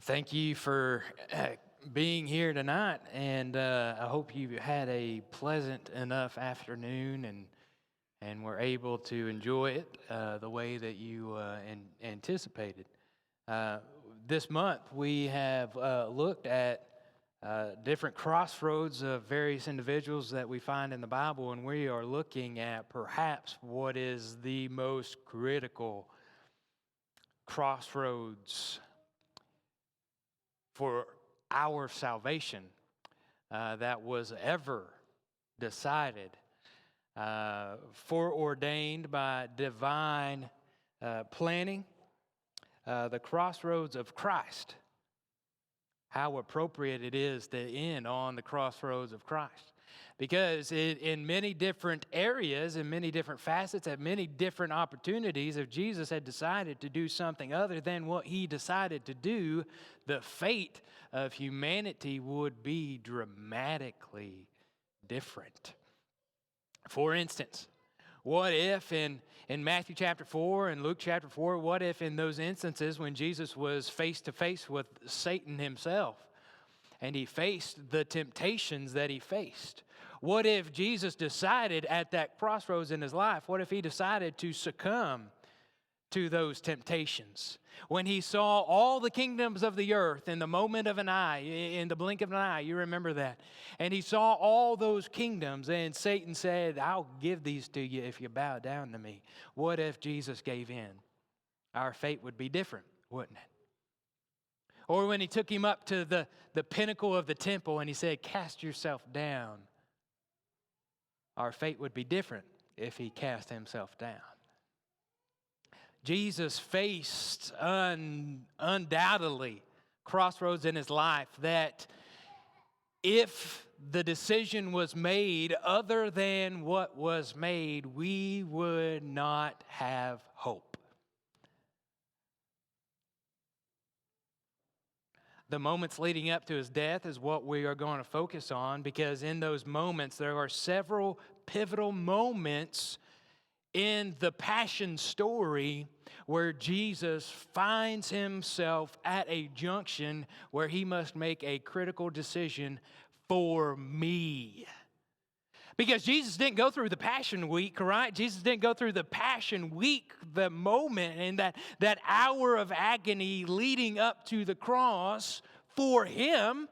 Thank you for being here tonight, and I hope you had a pleasant enough afternoon and were able to enjoy it the way that you anticipated. This month, we have looked at different crossroads of various individuals that we find in the Bible, and we are looking at perhaps what is the most critical crossroads for our salvation that was ever decided, foreordained by divine planning, the crossroads of Christ. How appropriate it is to end on the crossroads of Christ. Because in many different areas, in many different facets, at many different opportunities, if Jesus had decided to do something other than what he decided to do, the fate of humanity would be dramatically different. For instance, what if in Matthew chapter 4 and Luke chapter 4, what if in those instances when Jesus was face to face with Satan himself and he faced the temptations that he faced? What if Jesus decided at that crossroads in his life, what if he decided to succumb to those temptations? When he saw all the kingdoms of the earth in the moment of an eye, in the blink of an eye, you remember that. And he saw all those kingdoms, and Satan said, I'll give these to you if you bow down to me. What if Jesus gave in? Our fate would be different, wouldn't it? Or when he took him up to the pinnacle of the temple and he said, cast yourself down. Our fate would be different if he cast himself down. Jesus faced undoubtedly crossroads in his life that if the decision was made other than what was made, we would not have hope. The moments leading up to his death is what we are going to focus on, because in those moments there are several pivotal moments in the Passion story where Jesus finds himself at a junction where he must make a critical decision for me. Because Jesus didn't go through the Passion Week, right? Jesus didn't go through the Passion Week, the moment and that hour of agony leading up to the cross for him,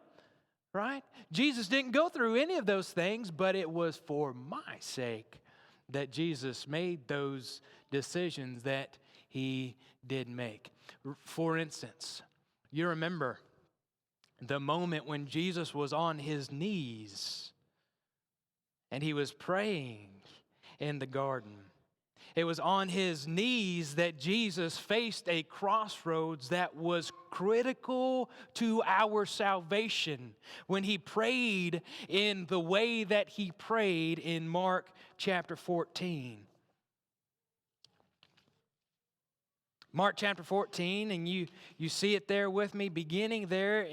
right? Jesus didn't go through any of those things, but it was for my sake that Jesus made those decisions that he did make. For instance, you remember the moment when Jesus was on his knees and he was praying in the garden. It was on his knees that Jesus faced a crossroads that was critical to our salvation when he prayed in the way that he prayed in Mark chapter 14. Mark chapter 14, and you see it there with me, beginning there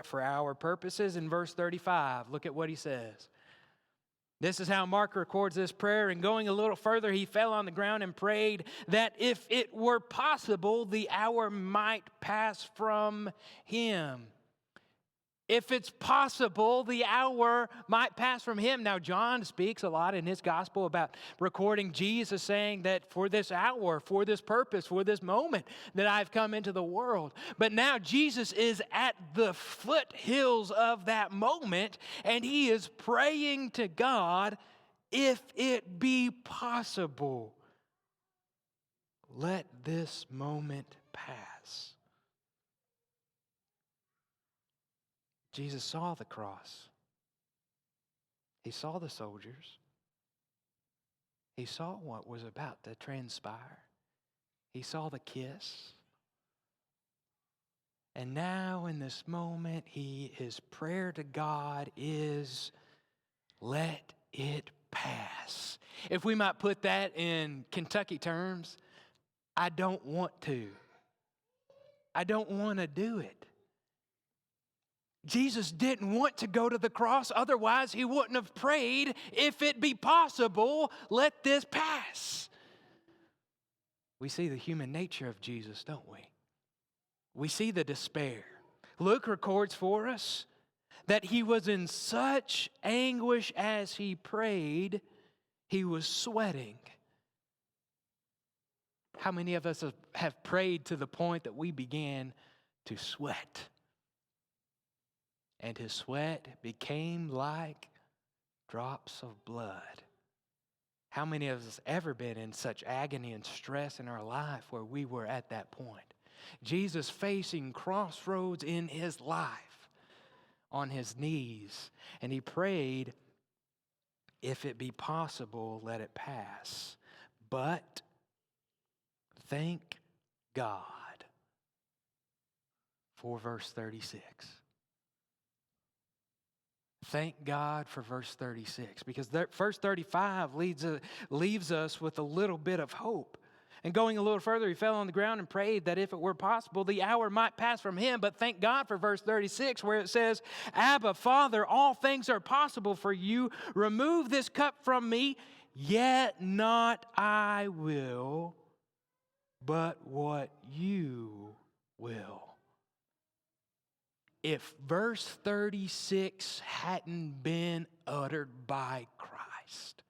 for our purposes in verse 35. Look at what he says. This is how Mark records this prayer. And going a little further, he fell on the ground and prayed that if it were possible, the hour might pass from him. If it's possible, the hour might pass from him. Now, John speaks a lot in his gospel about recording Jesus saying that for this hour, for this purpose, for this moment that I've come into the world. But now Jesus is at the foothills of that moment, and he is praying to God, if it be possible, let this moment pass. Jesus saw the cross. He saw the soldiers. He saw what was about to transpire. He saw the kiss. And now in this moment, his prayer to God is, let it pass. If we might put that in Kentucky terms, I don't want to. I don't want to do it. Jesus didn't want to go to the cross, otherwise he wouldn't have prayed, if it be possible, let this pass. We see the human nature of Jesus, don't we? we see the despair. Luke records for us that he was in such anguish as he prayed, he was sweating. How many of us have prayed to the point that we began to sweat? And his sweat became like drops of blood. How many of us ever been in such agony and stress in our life where we were at that point? Jesus facing crossroads in his life on his knees. And he prayed, if it be possible, let it pass. But thank God for verse 36. Thank God for verse 36, because verse 35 leaves us with a little bit of hope. And going a little further, he fell on the ground and prayed that if it were possible, the hour might pass from him. But thank God for verse 36, where it says, Abba, Father, all things are possible for you. Remove this cup from me, yet not I will, but what you will. If verse 36 hadn't been uttered by Christ,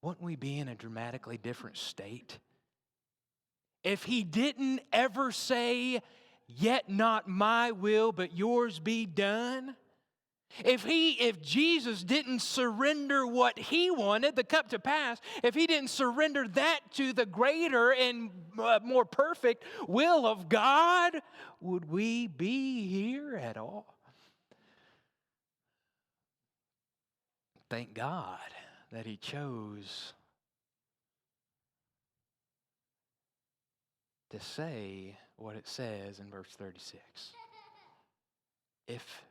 wouldn't we be in a dramatically different state? If he didn't ever say, yet not my will, but yours be done. If Jesus didn't surrender what he wanted, the cup to pass, if he didn't surrender that to the greater and more perfect will of God, would we be here at all? Thank God that he chose to say what it says in verse 36. If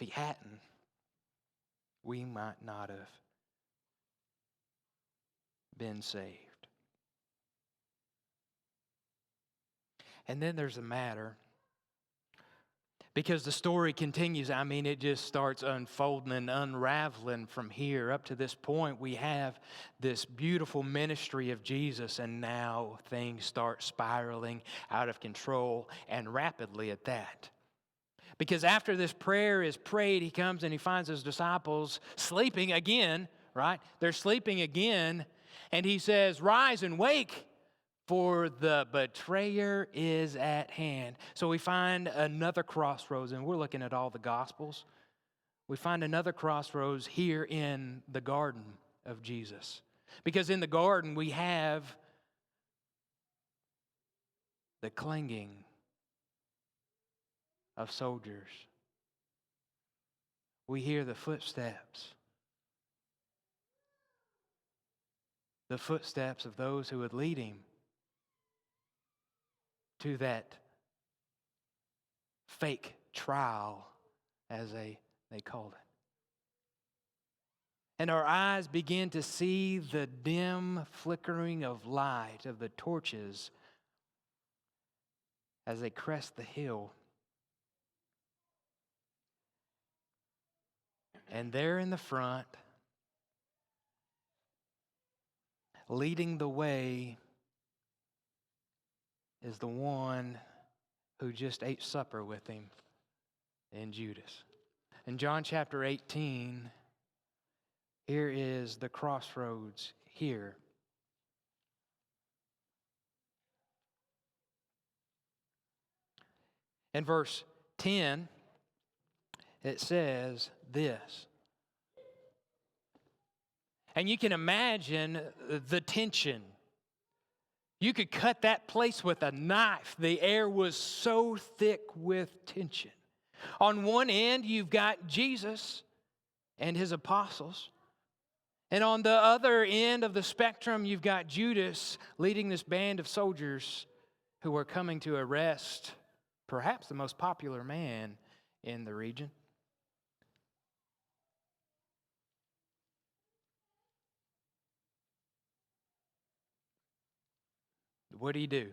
he hadn't, we might not have been saved. And then there's a matter, because the story continues. I mean, it just starts unfolding and unraveling from here. Up to this point, we have this beautiful ministry of Jesus, and now things start spiraling out of control, and rapidly at that. Because after this prayer is prayed, he comes and he finds his disciples sleeping again, right? They're sleeping again, and he says, rise and wake, for the betrayer is at hand. So we find another crossroads, and we're looking at all the Gospels. We find another crossroads here in the garden of Jesus. Because in the garden we have the clinging of soldiers. We hear the footsteps of those who would lead him to that fake trial, as they called it. And our eyes begin to see the dim flickering of light of the torches as they crest the hill. And there in the front, leading the way, is the one who just ate supper with him in Judas. In John chapter 18, here is the crossroads here. In verse 10, it says this. And you can imagine the tension. You could cut that place with a knife. The air was so thick with tension. On one end, you've got Jesus and his apostles. And on the other end of the spectrum, you've got Judas leading this band of soldiers who are coming to arrest perhaps the most popular man in the region. What do you do?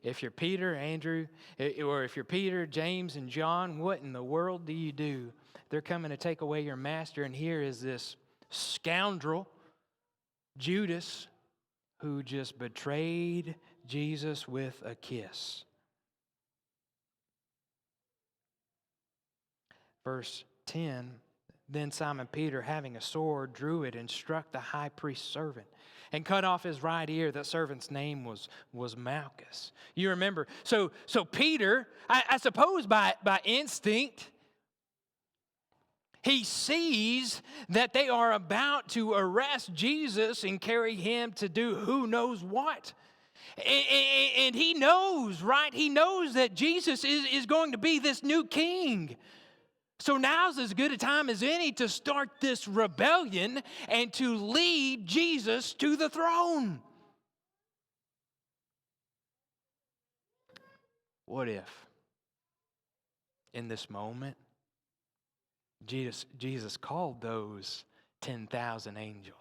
If you're Peter, Andrew, or if you're Peter, James, and John, what in the world do you do? They're coming to take away your master, and here is this scoundrel, Judas, who just betrayed Jesus with a kiss. Verse 10, then Simon Peter, having a sword, drew it and struck the high priest's servant and cut off his right ear. That servant's name was Malchus. You remember. So Peter, I suppose by instinct, he sees that they are about to arrest Jesus and carry him to do who knows what. And he knows, right? He knows that Jesus is going to be this new king. So now's as good a time as any to start this rebellion and to lead Jesus to the throne. What if, in this moment, Jesus called those 10,000 angels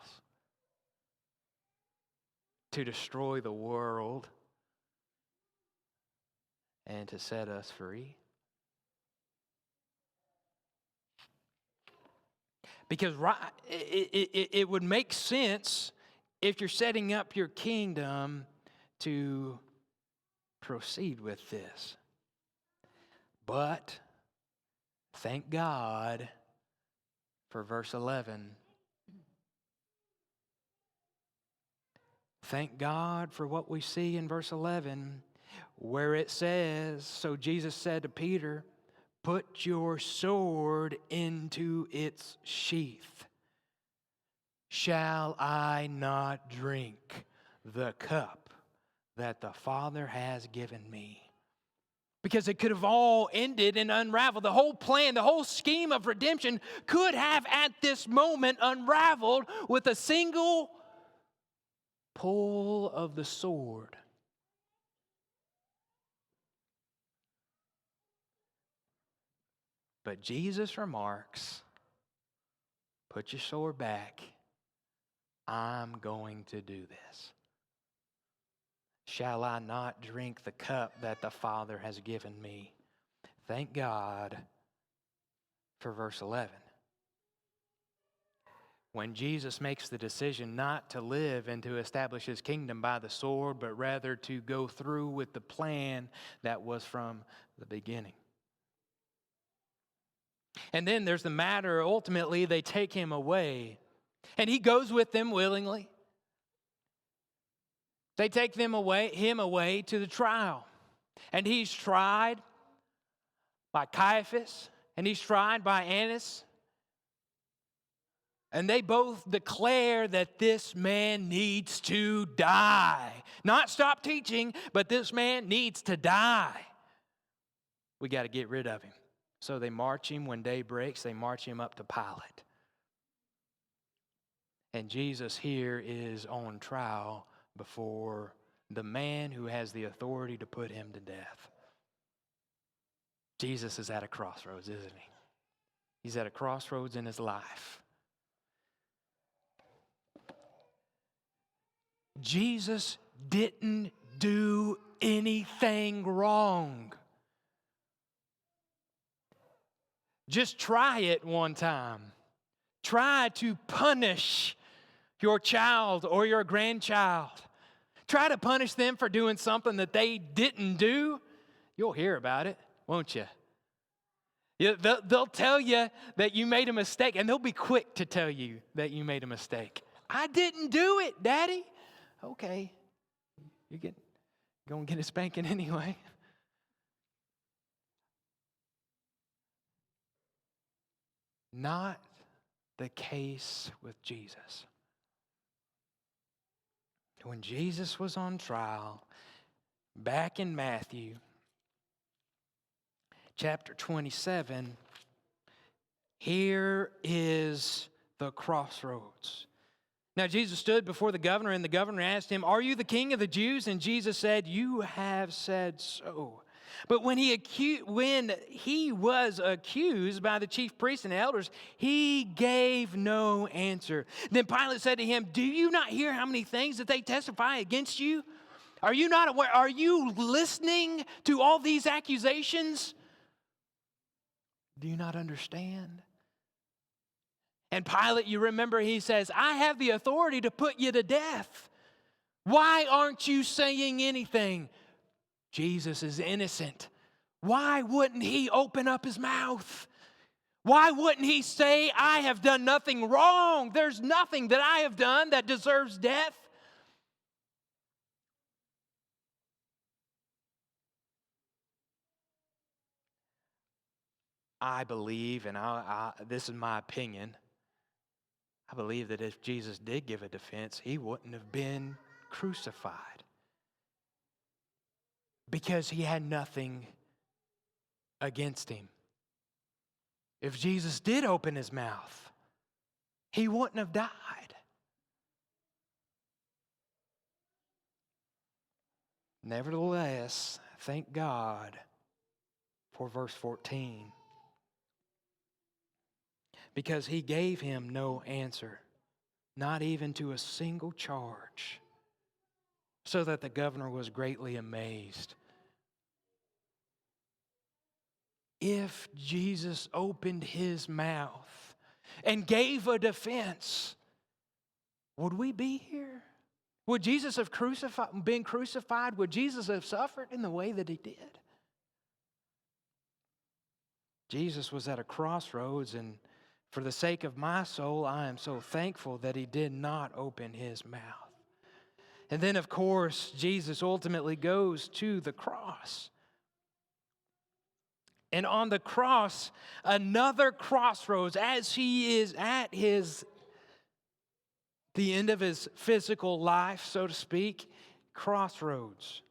to destroy the world and to set us free? Because it would make sense if you're setting up your kingdom to proceed with this. But thank God for verse 11. Thank God for what we see in verse 11, where it says, so Jesus said to Peter, put your sword into its sheath. Shall I not drink the cup that the Father has given me? Because it could have all ended and unraveled. The whole plan, the whole scheme of redemption could have at this moment unraveled with a single pull of the sword. But Jesus remarks, put your sword back. I'm going to do this. Shall I not drink the cup that the Father has given me? Thank God for verse 11. When Jesus makes the decision not to live and to establish his kingdom by the sword, but rather to go through with the plan that was from the beginning. And then there's the matter, ultimately, they take him away. And he goes with them willingly. They take him away to the trial. And he's tried by Caiaphas, and he's tried by Annas. And they both declare that this man needs to die. Not stop teaching, but this man needs to die. We got to get rid of him. So they march him when day breaks, they march him up to Pilate. And Jesus here is on trial before the man who has the authority to put him to death. Jesus is at a crossroads, isn't he? He's at a crossroads in his life. Jesus didn't do anything wrong. Just try it one time. Try to punish your child or your grandchild. Try to punish them for doing something that they didn't do. You'll hear about it, won't you? They'll tell you that you made a mistake, and they'll be quick to tell you that you made a mistake. I didn't do it, Daddy. Okay, you're going to get a spanking anyway. Not the case with Jesus. When Jesus was on trial, back in Matthew chapter 27, here is the crossroads. Now Jesus stood before the governor, and the governor asked him, "Are you the king of the Jews?" And Jesus said, "You have said so." But when he was accused by the chief priests and elders, he gave no answer. Then Pilate said to him, "Do you not hear how many things that they testify against you? Are you not aware? Are you listening to all these accusations? Do you not understand?" And Pilate, you remember, he says, "I have the authority to put you to death. Why aren't you saying anything? Jesus is innocent. Why wouldn't he open up his mouth? Why wouldn't he say, I have done nothing wrong? There's nothing that I have done that deserves death. I believe, and this is my opinion, I believe that if Jesus did give a defense, he wouldn't have been crucified. Because he had nothing against him. If Jesus did open his mouth, he wouldn't have died. Nevertheless, thank God for verse 14. Because he gave him no answer, not even to a single charge, so that the governor was greatly amazed. If Jesus opened his mouth and gave a defense, would we be here? Would Jesus have been crucified? Would Jesus have suffered in the way that he did? Jesus was at a crossroads, and for the sake of my soul, I am so thankful that he did not open his mouth. And then, of course, Jesus ultimately goes to the cross. And on the cross, another crossroads, as he is at the end of his physical life, so to speak, crossroads.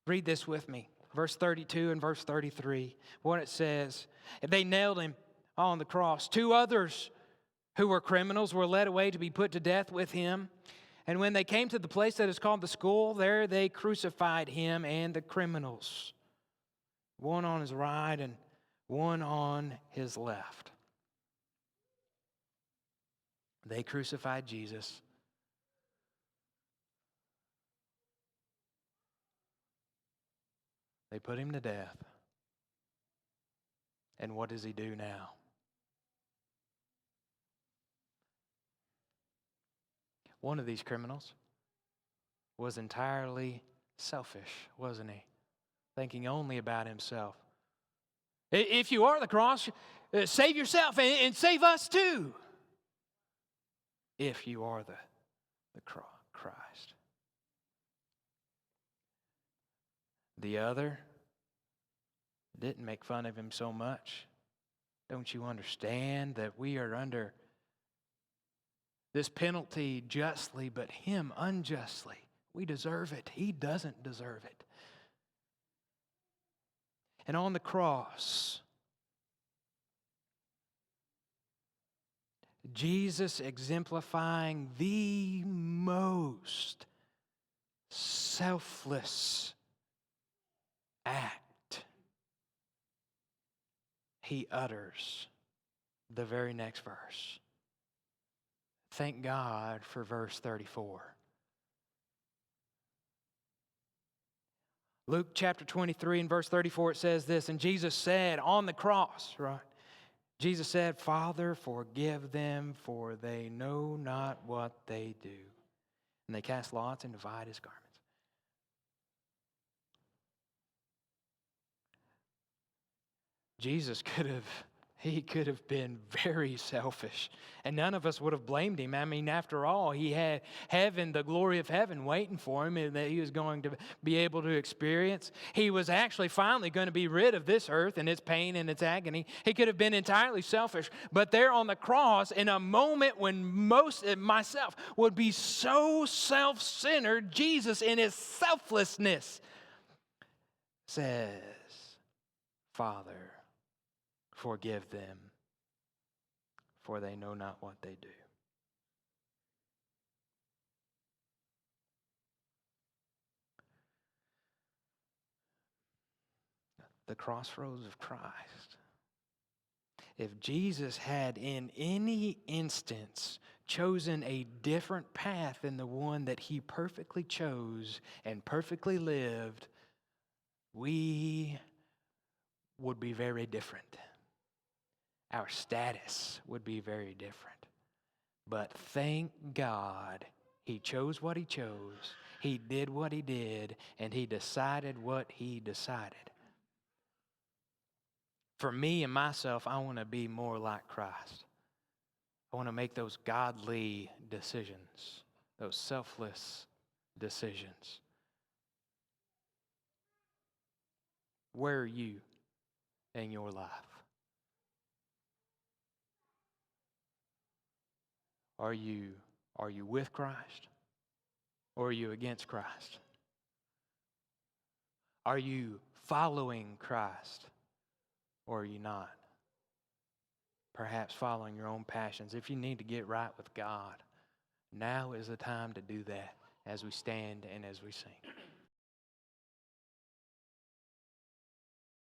Read this with me, verse 32 and verse 33, what it says. They nailed him on the cross. 2 others who were criminals were led away to be put to death with him. And when they came to the place that is called the Skull, there they crucified him and the criminals, one on his right and one on his left. They crucified Jesus. They put him to death. And what does he do now? One of these criminals was entirely selfish, wasn't he? Thinking only about himself. If you are the cross, save yourself and save us too. If you are the Christ. The other didn't make fun of him so much. Don't you understand that we are under this penalty justly, but him unjustly? We deserve it. He doesn't deserve it. And on the cross, Jesus exemplifying the most selfless act, he utters the very next verse. Thank God for verse 34. Luke chapter 23 and verse 34, it says this, and Jesus said on the cross, right? Jesus said, Father, forgive them, for they know not what they do. And they cast lots and divide his garments. Jesus could have been very selfish, and none of us would have blamed him. I mean, after all, he had heaven, the glory of heaven waiting for him, and that he was going to be able to experience. He was actually finally going to be rid of this earth and its pain and its agony. He could have been entirely selfish, but there on the cross, in a moment when myself would be so self-centered, Jesus in his selflessness says, Father, forgive them, for they know not what they do. The crossroads of Christ. If Jesus had in any instance chosen a different path than the one that he perfectly chose and perfectly lived, we would be very different. our status would be very different. But thank God he chose what he chose, he did what he did, and he decided what he decided. For me and myself, I want to be more like Christ. I want to make those godly decisions, those selfless decisions. Where are you in your life? Are you with Christ or are you against Christ? Are you following Christ or are you not? Perhaps following your own passions. If you need to get right with God, now is the time to do that as we stand and as we sing.